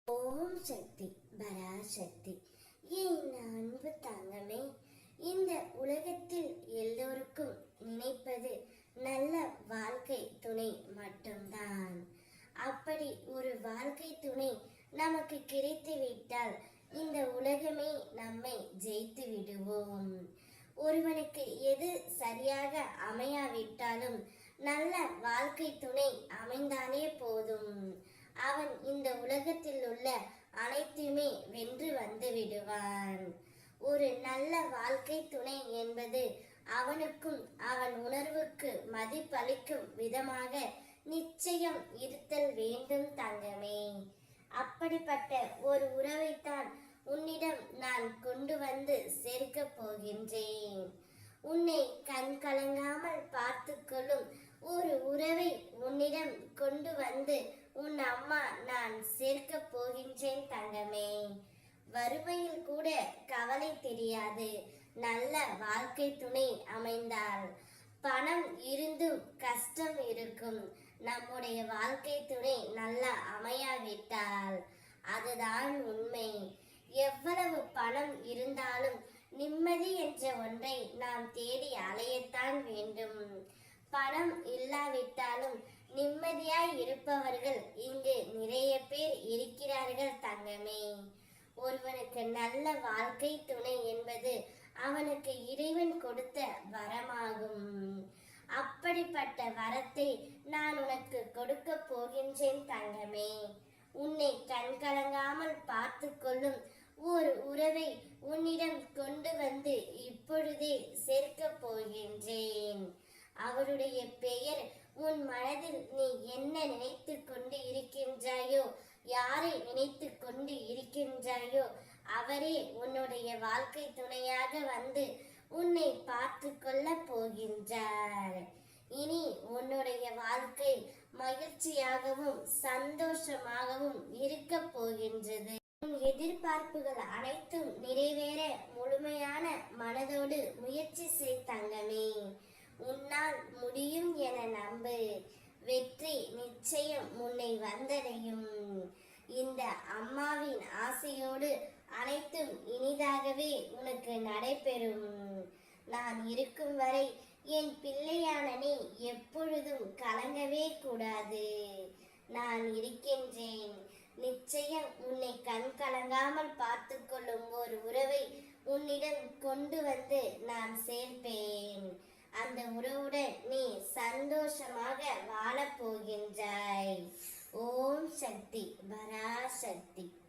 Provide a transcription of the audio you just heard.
ஓம் சக்தி பராசக்தி. என் அன்பு தங்கமே, இந்த உலகத்தில் எல்லோருக்கும் நினைப்பது நல்ல வாழ்க்கை துணை மட்டும்தான். அப்படி ஒரு வாழ்க்கை துணை நமக்கு கிடைத்து விட்டால் இந்த உலகமே நம்மை ஜெயித்து விடுவோம். ஒருவனுக்கு எது சரியாக அமையாவிட்டாலும் நல்ல வாழ்க்கை துணை அமைந்தாலே போதும். அவன் இந்த உலகத்தில் உள்ள அனைத்துமே வென்று வந்து விடுவான். ஒரு நல்ல வாழ்க்கை துணை என்பது அவனுக்கும் அவன் உணர்வுக்கு மதிப்பளிக்கும் விதமாக நிச்சயம் இருத்தல் வேண்டும் தங்கமே. அப்படிப்பட்ட ஒரு உறவைத்தான் உன்னிடம் நான் கொண்டு வந்து சேர்க்கப் போகின்றேன். உன்னை கண் கலங்காமல் பார்த்து கொள்ளும் ஒரு உறவை உன்னிடம் கொண்டு வந்து உன் அம்மா நான் சேர்க்கப் போகின்றேன் தங்கமே. வறுமையில் கூட கவலை தெரியாது நல்ல வாழ்க்கை துணை அமைந்தால். பணம் இருந்தும் கஷ்டம் இருக்கும் நம்முடைய வாழ்க்கை துணை நல்லா அமையாவிட்டால். அதுதான் உண்மை. எவ்வளவு பணம் இருந்தாலும் நிம்மதி என்ற ஒன்றை நாம் தேடி அலையத்தான் வேண்டும். பணம் இல்லாவிட்டாலும் நிம்மதியாய் இருப்பவர்கள் இங்கு நிறைய பேர் இருக்கிறார்கள் தங்கமே. ஒருவனுக்கு நல்ல வாழ்க்கை துணை என்பது அவனுக்கு இறைவன் கொடுத்த வரமாகும். அப்படிப்பட்ட வரத்தை நான் உனக்கு கொடுக்க போகின்றேன் தங்கமே. உன்னை கண்கலங்காமல் பார்த்து கொள்ளும் ஒரு உறவை உன்னிடம் கொண்டு வந்து இப்பொழுதே சேர்க்கப் போகின்றேன். அவருடைய பெயர் உன் மனதில் நீ என்ன நினைத்து கொண்டு இருக்கின்றாயோ, யாரை நினைத்து கொண்டு இருக்கின்றாயோ அவரே உன்னுடைய வாழ்க்கை துணையாக வந்து உன்னை பார்த்து கொள்ள போகின்றார். இனி உன்னுடைய வாழ்க்கை மகிழ்ச்சியாகவும் சந்தோஷமாகவும் இருக்க போகின்றது. உன் எதிர்பார்ப்புகள் அனைத்தும் நிறைவேற முழுமையான மனதோடு முயற்சி செய் தங்கமே. உன்னால் முடியும் என நம்பு. வெற்றி நிச்சயம் உன்னை வந்தடையும். இந்த அம்மாவின் ஆசையோடு அனைத்தும் இனிதாகவே உனக்கு நடைபெறும். நான் இருக்கும் வரை என் பிள்ளையான நீ எப்பொழுதும் கலங்கவே கூடாது. நான் இருக்கின்றேன். நிச்சயம் உன்னை கண் கலங்காமல் பார்த்து கொள்ளும் ஒரு உறவை உன்னிடம் கொண்டு வந்து நான் சேர்ப்பேன். அந்த உறவுடன் நீ சந்தோஷமாக வாழப் போகின்றாய். ஓம் சக்தி பராசக்தி.